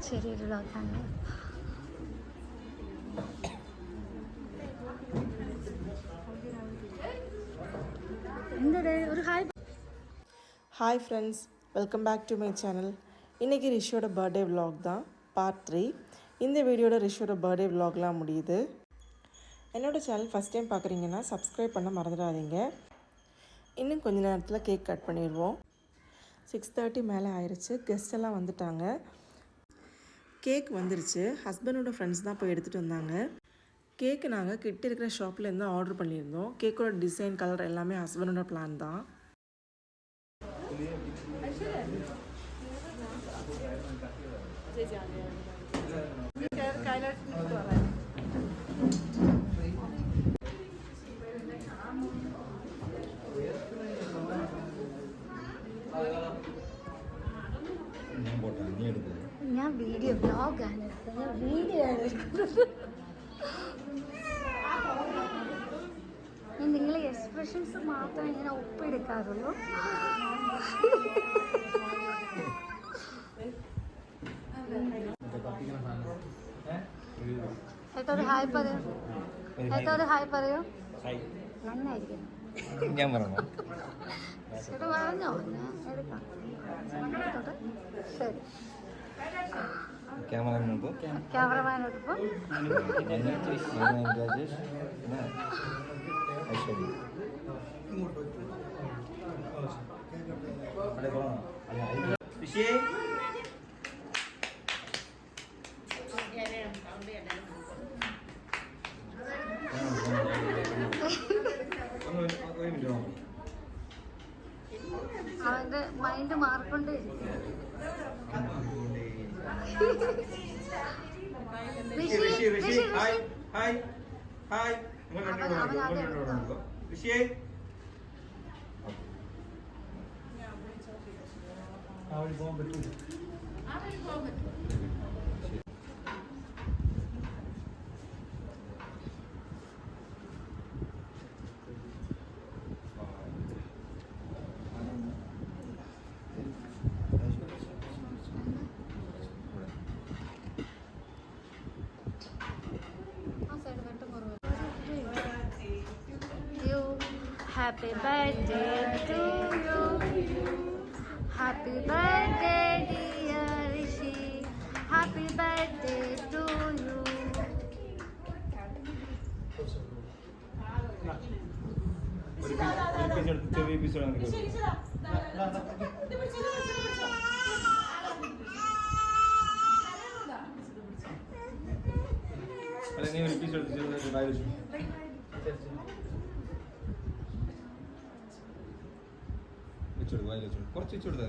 ചെറിയൊരു വ്ളോഗാണ്. Hi friends, welcome back to my channel. இன்றைக்கி ரிஷியோட பர்த்டே விலாக் தான், பார்ட் 3. இந்த வீடியோட ரிஷியோட பர்த்டே விலாக்லாம் முடியுது. என்னோடய சேனல் ஃபஸ்ட் டைம் பார்க்குறீங்கன்னா சப்ஸ்கிரைப் பண்ண மறந்துடாதீங்க. இன்னும் கொஞ்சம் நேரத்தில் கேக் கட் பண்ணிடுவோம். 6:30 மேலே ஆயிடுச்சு. கெஸ்ட் எல்லாம் வந்துட்டாங்க. கேக் வந்துருச்சு. ஹஸ்பண்டோட ஃப்ரெண்ட்ஸ் தான் போய் எடுத்துகிட்டு வந்தாங்க. கேக்கு நாங்கள் கிட்ட இருக்கிற ஷாப்லேருந்து ஆர்டர் பண்ணியிருந்தோம். கேக்கோட டிசைன், கலர் எல்லாமே ஹஸ்பண்டோட பிளான் தான். ഞാൻ വീഡിയോ വ്ളോഗാണ് എടുക്കുന്നത്. വീഡിയോ ആണ് എടുക്കുന്നത്. നിങ്ങൾ എക്സ്പ്രഷൻസ് മാത്രമേ ഇങ്ങനെ ഒപ്പെടുക്കാറുള്ളൂ. ഏട്ടൊരു ഹായ് പറയൂ. ഏട്ടൊരു ഹായ് പറയൂ. നന്നായിരിക്കും. ഞാൻ പറഞ്ഞു ചേട്ടാ പറഞ്ഞോ? ഞാൻ എടുക്കാം. ശരി. ക്യാമറമാനോടൊപ്പം രാജേഷ്, ഐശ്വര്യ. അവന്റെ mind മാറിക്കൊണ്ടേ Happy birthday to you. Happy birthday dear Rishi. Happy birthday to you. കുറച്ച് വെച്ചു കൊടുത്ത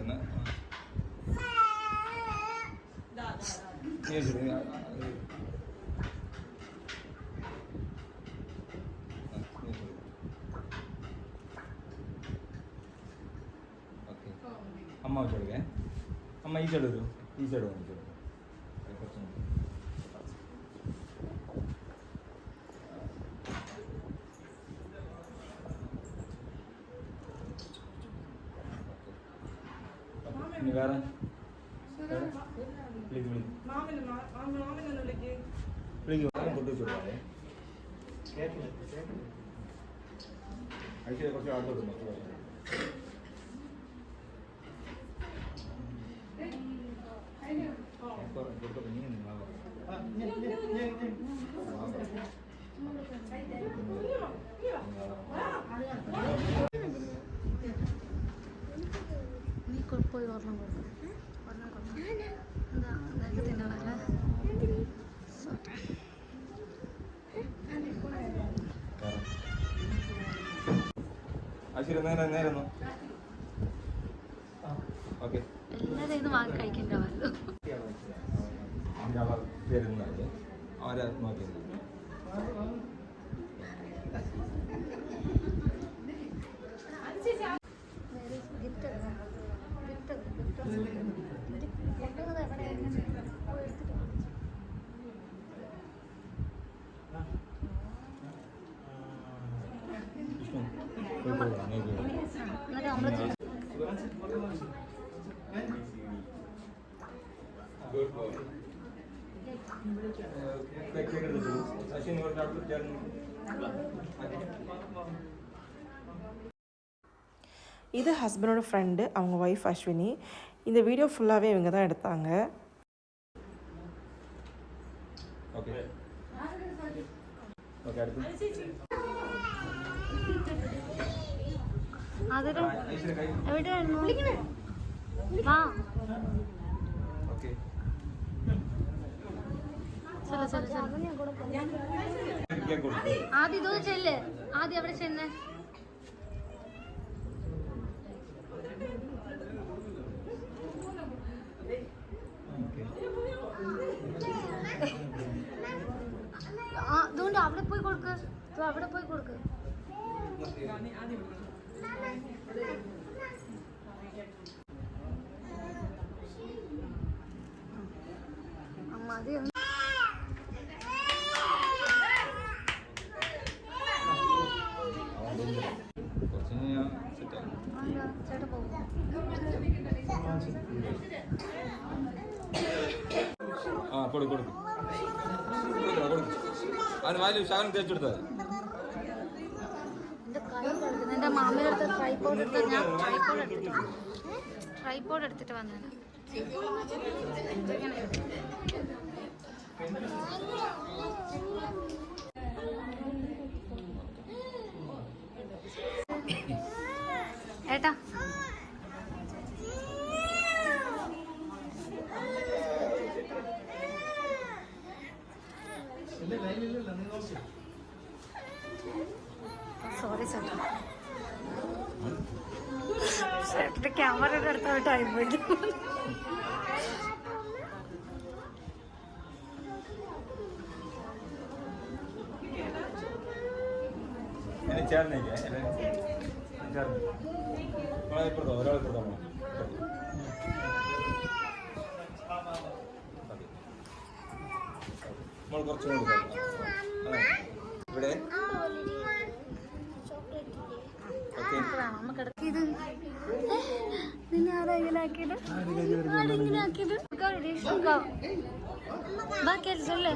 അമ്മ വെച്ചു കൊടുക്കേ. അമ്മ ഈ സൈഡ് വരൂ. ഈ സൈഡ് വന്നു കുറച്ച് വേറെ ഐശ്വര്യ കുറച്ച് ആട്ടോട്ട് നീ പോയി ഓർണം കൊടുക്കും. ഓർണം കൊടുക്കും. എന്താ നിനക്ക് തിന്നണല്ലേ? ഐശ്വര്യ നേരെ നേരെ ഓക്കെ. എല്ലാവരും ഇത് വാങ്ങി കഴിക്കേണ്ടവല്ലോ. പേരുന്നുണ്ട് അവരെ നോക്കിയത്. എന്നിട്ട് നമ്മൾ അശ്വിൻ ഒരു ഡോക്ടർ ചേർന്ന് இது ஹஸ்பண்டோட ஃப்ரெண்டு, அவங்க ஒய்ஃப் அஸ்வினி. இந்த வீடியோ ஃபுல்லாகவே இவங்க தான் எடுத்தாங்க. ഓക്കെ ഓക്കെ അടുത്ത് എവിടെയായിരുന്നു? വാ. ഓക്കെ ആദ്യം ഇതൊന്ന് ചെല്ല്. ആദ്യം അവിടെ ചെന്ന് അതുകൊണ്ട് അവിടെ പോയി കൊടുക്ക്. അവിടെ പോയി കൊടുക്ക്. അമ്മ അത് ചേട്ടാ പോകും. ആ കൊടുക്കും അതിന് വാല് ശകലം തേച്ചെടുത്തത്. എന്റെ മാമയുടെ അടുത്ത് ട്രൈപോഡ് എടുത്ത് ഞാൻ ട്രൈപോഡ് എടുത്തിട്ട് വന്നതാണ്. ഏട്ടാ സോറി ചേട്ടാ, ചേട്ടൻ്റെ ക്യാമറയുടെ അടുത്താണ് ടൈം പോയിട്ട്. ചേർന്നേക്ക് ചേർന്ന് ഒരാളിപ്പുറത്തോ നമ്മൾ കുറച്ചും കൂടി ഇവിടെ ഇത് നിന്നെ ആരാ ഇങ്ങനെ ആക്കിയത്? ആരെങ്ങനെ ആക്കിയത്? ബാക്കി ചെല്ലേ.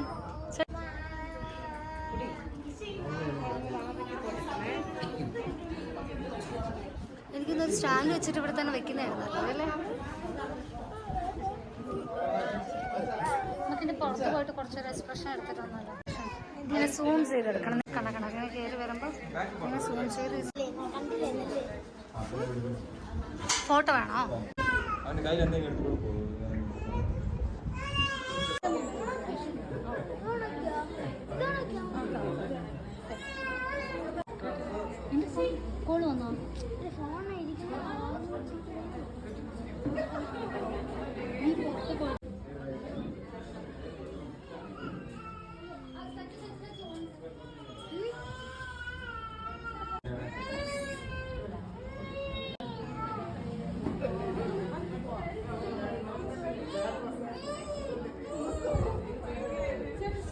എനിക്കിന്നൊരു സ്റ്റാൻഡ് വെച്ചിട്ട് ഇവിടെ തന്നെ വെക്കുന്നതായിരുന്നു അല്ലേ? നമുക്കിന്റെ പുറത്ത് പോയിട്ട് കുറച്ചൊരു എക്സ്പ്രഷൻ എടുത്തിട്ട് വന്നല്ലോ. ഇങ്ങനെ സൂം ചെയ്തെടുക്കണം. കണക്കണം അങ്ങനെ കയറി വരുമ്പോൾ ഇങ്ങനെ സൂം ചെയ്ത് ഫോട്ടോ വേണോ? അവൻ്റെ കയ്യിൽ എന്തെങ്കിലും എടുത്ത് കൊടുക്കുമോ? കോള് വന്നോ?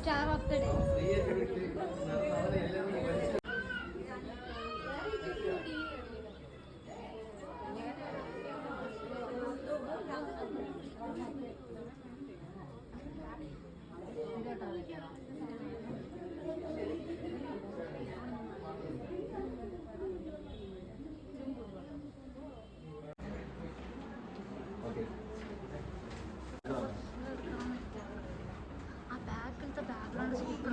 Star of the day. ആ ബാക്കിലത്തെ ബാക്ക്ഗ്രൗണ്ട് സൂപ്പർ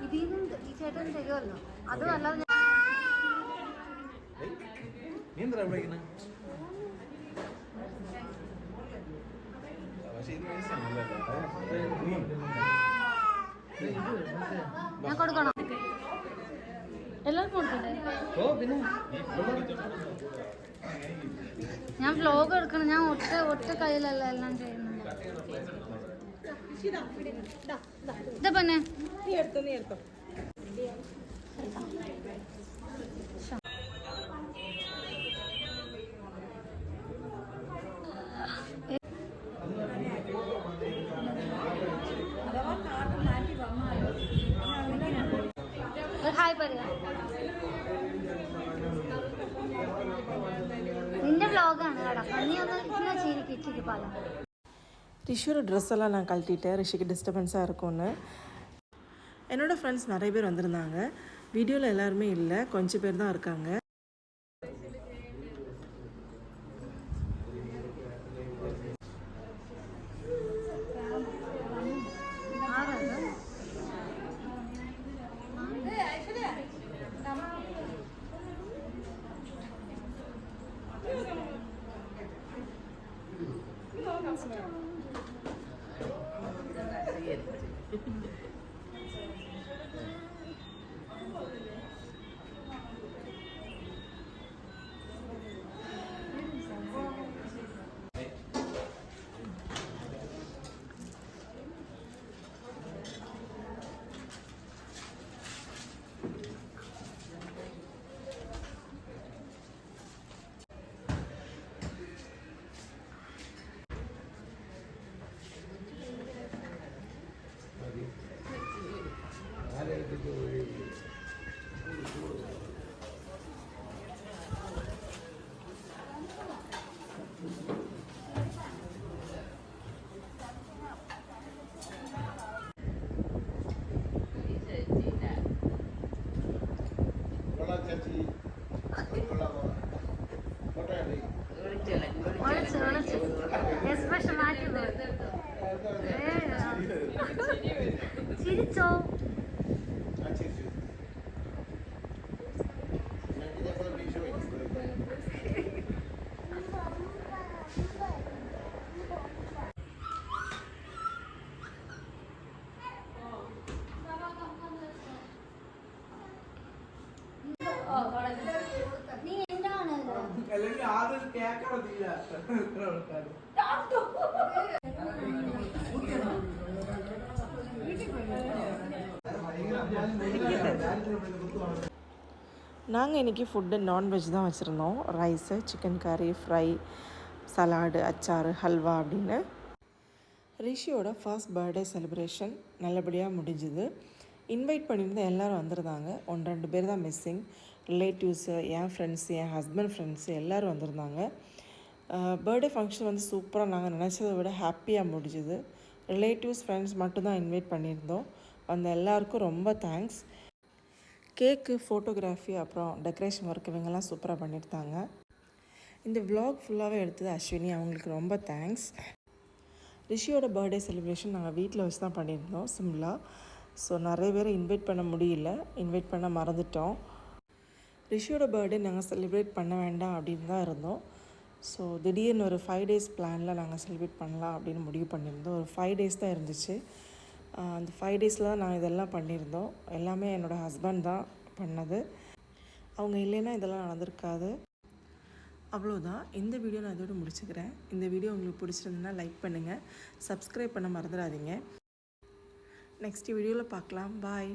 ഇതിന്നും ഈ ചേട്ടൻ ചെയ്യുമല്ലോ. അതും അല്ലാതെ ഞാൻ കൊടുക്കണോ? എല്ലാവർക്കും കൊടുക്കണ്ടേ? ഞാൻ വ്ലോഗ് എടുക്കണം. ഞാൻ ഒറ്റ കയ്യിലല്ല എല്ലാം ചെയ്യുന്നത്. ഇതാ പന്നെ ഹായ് പറയാ. നിന്റെ വ്ലോഗാണ് കേട്ടോ. നീ ഒന്ന് ഇങ്ങനെ ചിരിക്ക് പാലം. ரிஷியோட ட்ரெஸ்ஸெல்லாம் நான் கழட்டிட்டேன், ரிஷிக்கு டிஸ்டர்பன்ஸாக இருக்கும்னு. என்னோடய ஃப்ரெண்ட்ஸ் நிறைய பேர் வந்திருந்தாங்க. வீடியோவில் எல்லாருமே இல்லை, கொஞ்சம் பேர் தான் இருக்காங்க. ചിരിച്ചോ? നീ എന്താണ് അല്ലെങ്കിൽ ആദ്യം കേക്കണം തീര நாங்கள் இன்றைக்கி ஃபுட்டு நான்வெஜ் தான் வச்சுருந்தோம். ரைஸு, சிக்கன் கறி, ஃப்ரை, சலாடு, அச்சாறு, ஹல்வா அப்படின்னு. ரிஷியோட ஃபர்ஸ்ட் பர்த்டே செலிப்ரேஷன் நல்லபடியாக முடிஞ்சுது. இன்வைட் பண்ணியிருந்த எல்லோரும் வந்திருந்தாங்க. 1-2 பேர் தான் மிஸ்ஸிங். ரிலேட்டிவ்ஸு, என் ஃப்ரெண்ட்ஸு, என் ஹஸ்பண்ட் ஃப்ரெண்ட்ஸு எல்லோரும் வந்திருந்தாங்க. பர்த்டே ஃபங்க்ஷன் வந்து சூப்பராக நாங்கள் நினச்சதை விட ஹாப்பியாக முடிஞ்சுது. ரிலேட்டிவ்ஸ், ஃப்ரெண்ட்ஸ் மட்டும்தான் இன்வைட் பண்ணியிருந்தோம். அந்த எல்லாருக்கும் ரொம்ப தேங்க்ஸ். கேக்கு, ஃபோட்டோகிராஃபி, அப்புறம் டெக்கரேஷன் ஒர்க் இவங்கெல்லாம் சூப்பராக பண்ணியிருந்தாங்க. இந்த விலாக் ஃபுல்லாகவே எடுத்தது அஸ்வினி, அவங்களுக்கு ரொம்ப தேங்க்ஸ். ரிஷியோட பர்த்டே செலிப்ரேஷன் நாங்கள் வீட்டில் வச்சு தான் பண்ணியிருந்தோம், சிம்பிளாக. ஸோ நிறைய பேரை இன்வைட் பண்ண முடியல, இன்வைட் பண்ண மறந்துட்டோம். ரிஷியோட பர்த்டே நாங்கள் செலிப்ரேட் பண்ண வேண்டாம் அப்படின்னு தான் இருந்தோம். ஸோ திடீர்னு ஒரு 5 days பிளானில் நாங்கள் செலிப்ரேட் பண்ணலாம் அப்படின்னு முடிவு பண்ணியிருந்தோம். ஒரு 5 days தான் இருந்துச்சு. அந்த 5 daysல தான் நாங்கள் இதெல்லாம் பண்ணியிருந்தோம். எல்லாமே என்னோடய ஹஸ்பண்ட் தான் பண்ணது. அவங்க இல்லைன்னா இதெல்லாம் நடந்திருக்காது. அவ்வளோதான். இந்த வீடியோ நான் இதோடு முடிச்சுக்கிறேன். இந்த வீடியோ உங்களுக்கு பிடிச்சிருந்ததுன்னா லைக் பண்ணுங்கள், சப்ஸ்கிரைப் பண்ண மறந்துடாதீங்க. நெக்ஸ்ட் வீடியோவில் பார்க்கலாம். பாய்.